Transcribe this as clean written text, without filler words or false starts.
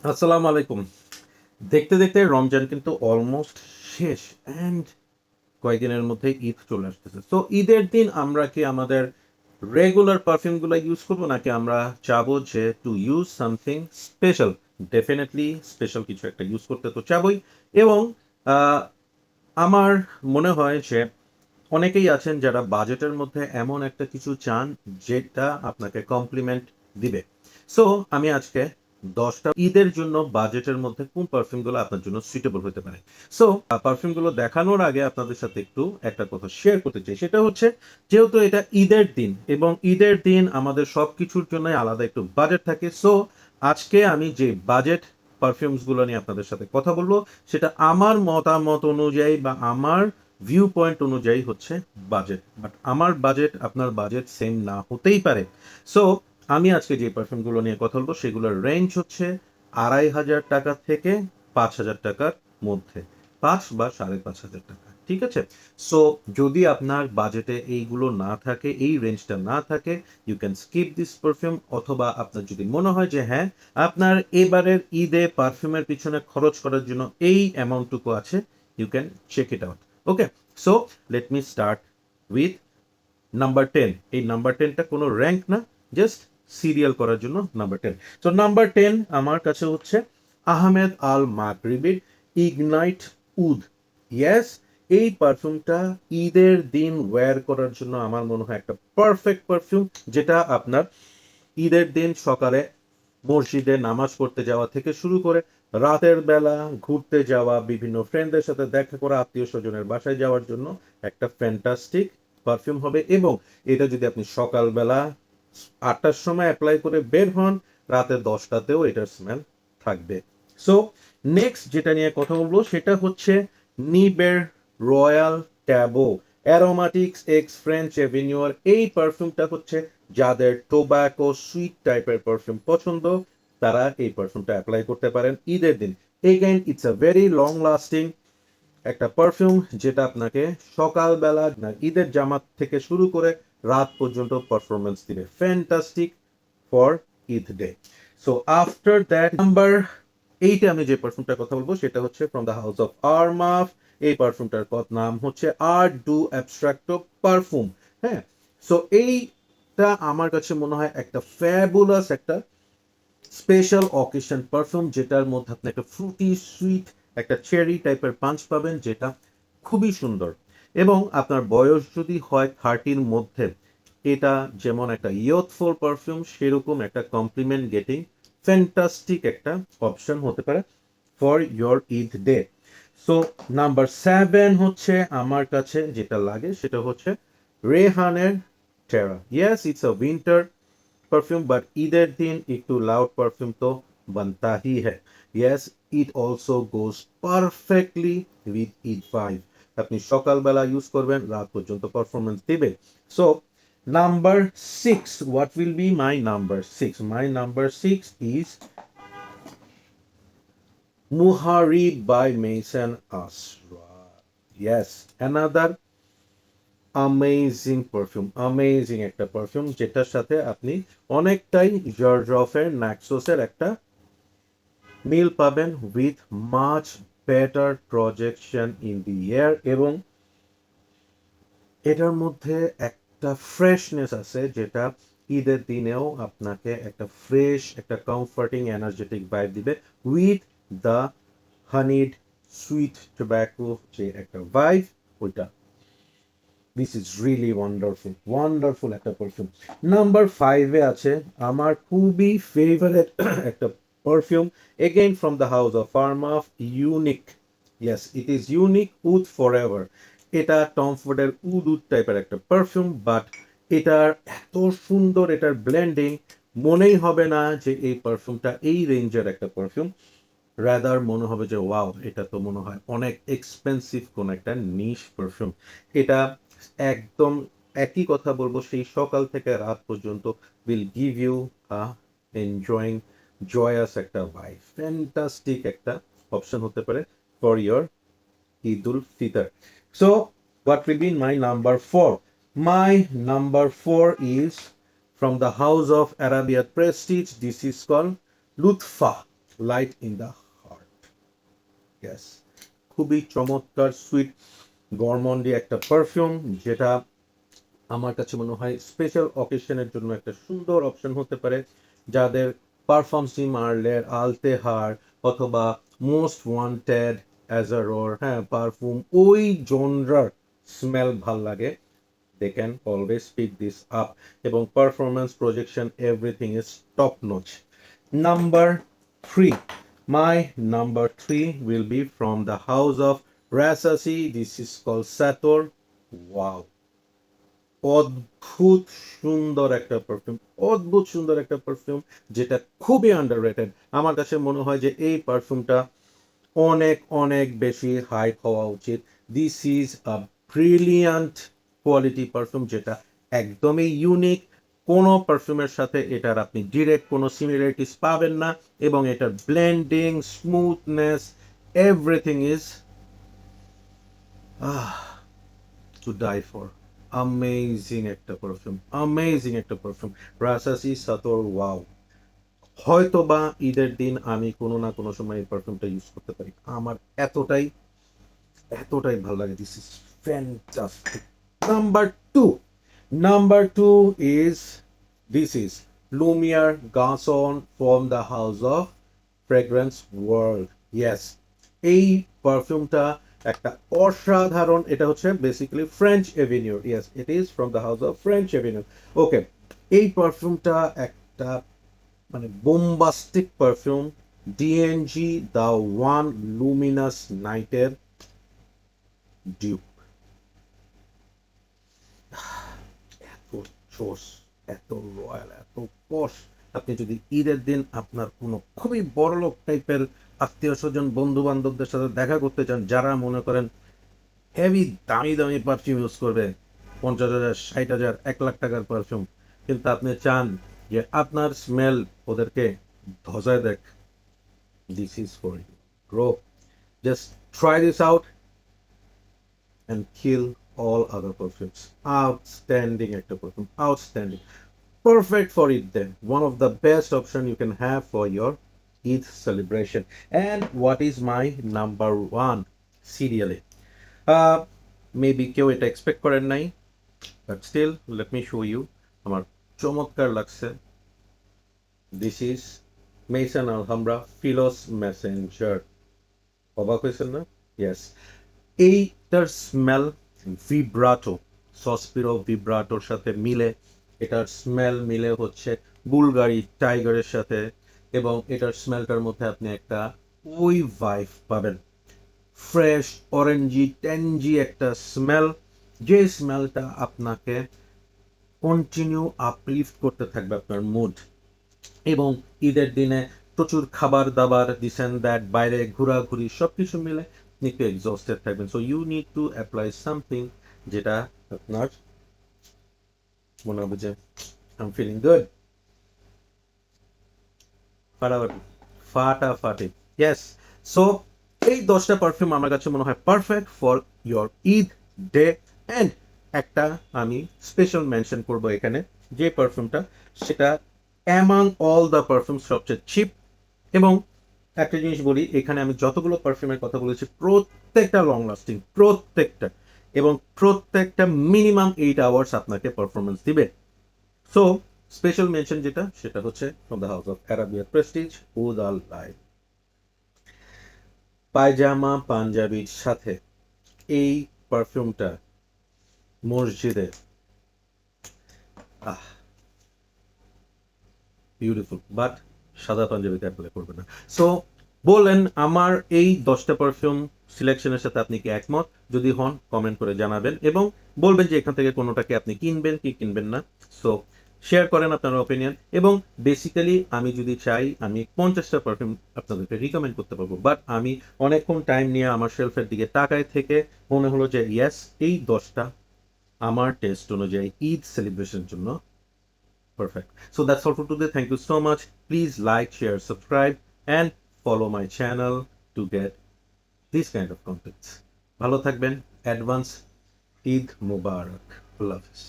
আসসালামু আলাইকুম। দেখতে দেখতে রমজান কিন্তু অলমোস্ট শেষ অ্যান্ড কয়েকদিনের মধ্যেই ঈদ চলে আসতেছে। সো ঈদের দিন আমরা কি আমাদের রেগুলার পারফিউমগুলো ইউজ করব নাকি আমরা চাবো যে to use something special? Definitely special কিছু একটা ইউজ করতে তো চাবোই। এবং আহ, আমার মনে হয় যে অনেকেই আছেন যারা বাজেটের মধ্যে এমন একটা কিছু চান যেটা আপনাকে কমপ্লিমেন্ট দিবে। সো আমি আজকে 10টা ঈদের জন্য বাজেটের মধ্যে কোন পারফিউমগুলো আপনার জন্য সুইটেবল হতে পারে। সো পারফিউমগুলো দেখানোর আগে আপনাদের সাথে একটু একটা কথা শেয়ার করতে চাই, সেটা হচ্ছে যেহেতু এটা ঈদের দিন এবং ঈদের দিন আমাদের সব কিছুর জন্য আলাদা একটু বাজেট থাকে। সো আজকে আমি যে বাজেট পারফিউমসগুলো নিয়ে আপনাদের সাথে কথা বলবো সেটা আমার মতামত অনুযায়ী বা আমার ভিউ পয়েন্ট অনুযায়ী হচ্ছে বাজেট, বাট আমার বাজেট আপনার বাজেট সেম না হতেই পারে। সো আমি আজকে যে পারফিউমগুলো নিয়ে কথা বলবো সেগুলোর রেঞ্জ হচ্ছে 2,500 টাকা থেকে 5,000 টাকার মধ্যে, 5 বা 5,500 টাকা, ঠিক আছে? সো যদি আপনার বাজেটে এইগুলো না থাকে, এই রেঞ্জটা না থাকে, you can skip this perfume. অথবা আপনার যদি মনে হয় যে হ্যাঁ, আপনার এবারের ঈদে পারফিউমের পিছনে খরচ করার জন্য এই অ্যামাউন্টটুকু আছে, you can check it out. Okay, so let me start with number 10। এই নাম্বার 10টা কোনো র্যাঙ্ক না, জাস্ট সিরিয়াল করার জন্য নাম্বার 10। তো নাম্বার 10 আমার কাছে হচ্ছে আহমেদ আল মাগরিবির ইগনাইট উড। ইয়েস, এই পারফিউমটা ঈদের দিন ওয়্যার করার জন্য আমার মনে হয় একটা পারফেক্ট পারফিউম, যেটা আপনার ঈদের দিন সকালে মসজিদে নামাজ পড়তে যাওয়া থেকে শুরু করে রাতের বেলা ঘুরতে যাওয়া, বিভিন্ন ফ্রেন্ডদের সাথে দেখা করা, আত্মীয় স্বজনের বাসায় যাওয়ার জন্য একটা ফ্যান্টাস্টিক পারফিউম হবে। এবং এটা যদি আপনি সকালবেলা 8টার সময় অ্যাপ্লাই করে বের হন, রাতে 10টাতেও এটার স্মেল থাকবে। সো নেক্সট যেটা নিয়ে কথা বলবো সেটা হচ্ছে নিবের রয়্যাল ট্যাবো অ্যারোমাটিক্স এক্স ফ্রেঞ্চ এভিনিউর। এই পারফিউমটা হচ্ছে যাদের টোব্যাকো সুইট টাইপের পারফিউম পছন্দ, তারা এই পারফিউমটা অ্যাপ্লাই করতে পারেন ঈদের দিন। Again it's a very long lasting একটা পারফিউম, যেটা আপনাকে সকালবেলা ঈদের জামাত থেকে শুরু করে রাত পর্যন্ত পারফরমেন্স দিবে, fantastic for Eid day. So after that number 8 আমি যে পারফিউমটার কথা বলবো সেটা হচ্ছে ফ্রম দ্য হাউস অফ আরমাফ। এই পারফিউমটার নাম হচ্ছে আর্ট ডু অ্যাবস্ট্রাক্টো পারফিউম। হ্যাঁ, সো এইটা আমার কাছে মনে হয় একটা ফ্যাবুলাস একটা স্পেশাল অকেশন পারফিউম, যেটার মধ্যে আপনি একটা ফ্রুটি সুইট একটা চেরি টাইপের পাঞ্চ পাবেন, যেটা খুবই সুন্দর। এবং আপনার বয়স যদি হয় 30-র মধ্যে, এটা যেমন একটা ইয়থফুল পারফিউম, সেরকম একটা কমপ্লিমেন্ট গেটিং ফ্যান্টাস্টিক একটা অপশন হতে পারে for your Eid day. So number 7 হচ্ছে আমার কাছে যেটা লাগে সেটা হচ্ছে রেহানের Terra. Yes, it's a winter perfume but ईदर दिन एक टू लाउड परफ्यूम तो बनता ही है। Yes, it also goes perfectly with Eid vibe. আপনি সকালবেলা ইউজ করবেন, রাত পর্যন্ত পারফরমেন্স দিবে। So number 6, what will be my number 6? My number 6 is Muharib by Maison Asrar. Yes, another amazing perfume, amazing একটা পারফিউম, যেটার সাথে আপনি অনেকটাই জর্জফের ন্যাক্সোসের একটা মিল পাবেন with much better projection in the air. এবং এটার মধ্যে একটা ফ্রেশনেস আছে যেটা ঈদের দিনেও আপনাকে একটা ফ্রেশ, একটা কমফর্টিং, এনার্জেটিক ভাইব দিবে with the honeyed sweet tobacco যে একটা ভাইব, ওইটা this is really wonderful, wonderful একটা পারফিউম। নাম্বার 5-এ আছে আমার খুবই ফেভারেট একটা perfume, again from the house of ফার্মাফ, unique. Yes, it is unique wood forever. এটা টম ফোর্ডের উড উড টাইপের একটা পারফিউম, বাট এটার এত সুন্দর, এটার ব্লেন্ডিং, মনেই হবে না যে এই পারফিউমটা এই রেঞ্জের একটা পারফিউম। রাদার মনে হবে যে ওয়াও, এটা তো মনে হয় অনেক এক্সপেন্সিভ কোন একটা নিশ পারফিউম। এটা একদম একই কথা বলবো, সেই সকাল থেকে রাত পর্যন্ত will give you a enjoying joyous একটা ভাইব, ফ্যান্টাস্টিক একটা অপশন হতে পারে for your Eid-ul Fitr. So what will be my number 4? My number 4 is from the house of Arabia Prestige. This is called Lutfa. Light in the heart. Yes, খুবই চমৎকার sweet গরমন্ডি একটা perfume, যেটা আমার কাছে মনে হয় স্পেশাল অকেশনের জন্য একটা সুন্দর অপশন হতে পারে। যাদের পারফিউমসি মার্লের আলতেহার অথবা মোস্ট ওয়ান্টেড অ্যাজারোর, হ্যাঁ, পারফিউম ওই জনরার স্মেল ভাল লাগে, they can always pick this up, এবং performance projection everything is top notch. Number 3, my number 3 will be from the house of Rasasi. This is called Sator. Wow, অদ্ভুত সুন্দর একটা perfume, অদ্ভুত সুন্দর একটা পারফিউম, যেটা খুবই আন্ডাররেটেড। আমার কাছে মনে হয় যে এই পারফিউমটা অনেক অনেক বেশি হাইপ হওয়া উচিত। This is a brilliant quality perfume, যেটা একদমই ইউনিক। কোনো পারফিউমের সাথে এটার আপনি ডিরেক্ট কোনো সিমিলারিটিস পাবেন না, এবং এটার blending, smoothness, everything is to die for. Amazing একটা পারফিউম, অ্যামেজিং একটা পারফিউম, রাসাসি সাতর। ওয়াও, হয়তো বা ঈদের দিন আমি কোনো না কোনো সময় এই পারফিউমটা ইউজ করতে পারি। আমার এতটাই এতটাই ভালো লাগে। This is fantastic. Number two, number two is this is Lumiere Gasson from the house of fragrance world. Yes, এই পারফিউমটা একটা অসাধারণ, এটা হচ্ছে basically French Avenue. Yes, it is from the house of French Avenue. Okay, এই পারফিউমটা একটা মানে bombastic perfume, D and G the one luminous নাইটের ডিউক। এত জোস, এত রয়্যাল, এত পশ। আপনি যদি ঈদের দিন আপনার কোনো খুবই বড়লোক টাইপের আত্মীয় স্বজন বন্ধু বান্ধবদের সাথে দেখা করতে চান, যারা মনে করেন হেভি দামি দামি পারফিউম ইউজ করবে, 50,000, 60,000, 1 লাখ টাকার পারফিউম, কিন্তু আপনি চান যে আপনার স্মেল ওদেরকে ধজায় দেখ, this is for you bro. Just try this out and kill all other perfumes. Outstanding একটা perfume, outstanding, perfect for Eid then. One of the best option you can have for your Eid celebration. And what is my number one? Serially, maybe কেউ এটা expect করেন নাই, but still let me show you. আমার চমৎকার লাগছে। This is Maison Alhambra Philos Messenger. অবাক হয়েছেন না? Yes, এইটার স্মেল ভিব্রাটো, সসপিরো ভিব্রাটোর সাথে মিলে, এটার স্মেল মিলে হচ্ছে বুলগারি টাইগারের সাথে, এবং এটার স্মেলটার মধ্যে আপনি একটা ওই ভাইব পাবেন, ফ্রেশ অরেঞ্জি ট্যাঞ্জি একটা স্মেল, যে স্মেলটা আপনাকে কন্টিনিউ আপলিফট করতে থাকবে আপনার মুড। এবং ঈদের দিনে প্রচুর খাবার দাবার, দিস অ্যান্ড দ্যাট, বাইরে ঘোরাঘুরি, সব কিছু মিলে আপনি একটু এক্সস্টেড থাকবেন। So you need to apply something যেটা আপনার মনে হবে যে আই এম ফিলিং গুড, ফাটাফাটি ফাটাফাটি। ইয়েস, সো এই 10টা পারফিউম আমার কাছে মনে হয় perfect for your Eid day. And একটা আমি স্পেশাল মেনশন করব এখানে, যে পারফিউমটা সেটা অ্যামাং অল দ্য পারফিউম সবচেয়ে চিপ। এবং একটা জিনিস বলি, এখানে আমি যতগুলো পারফিউমের কথা বলেছি প্রত্যেকটা লং লাস্টিং, প্রত্যেকটা, এবং প্রত্যেকটা মিনিমাম 8 আওয়ার্স আপনাকে পারফরমেন্স দিবে। সো স্পেশাল মেনশন যেটা, সেটা হচ্ছে from the house of Arabia prestige oud al life. পায়জামা পাঞ্জাবির সাথে এই পারফিউমটা মসজিদে বিউটিফুল, বাট সাদা পাঞ্জাবিতে অ্যাপ্লাই করবে না। সো বলেন আমার এই 10টা পারফিউম সিলেকশনের সাথে আপনি কি একমত? যদি হন, কমেন্ট করে জানাবেন, এবং বলবেন যে এখান থেকে কোনোটাকে আপনি কিনবেন কি কিনবেন না। সো শেয়ার করেন আপনার অপিনিয়ন। এবং বেসিক্যালি আমি যদি চাই, আমি 50টা পারফিউম আপনাদেরকে রিকমেন্ড করতে পারবো, বাট আমি অনেকক্ষণ টাইম নিয়ে আমার শেলফের দিকে তাকায় থেকে মনে হলো যে ইয়েস, এই 10টা আমার টেস্ট অনুযায়ী ঈদ সেলিব্রেশনের জন্য perfect. So that's all for today. Thank you so much. Please like, share, subscribe, and follow my channel to get this kind of contents. ভালো থাকবেন। Advance Eid Mubarak. Allah Hafiz.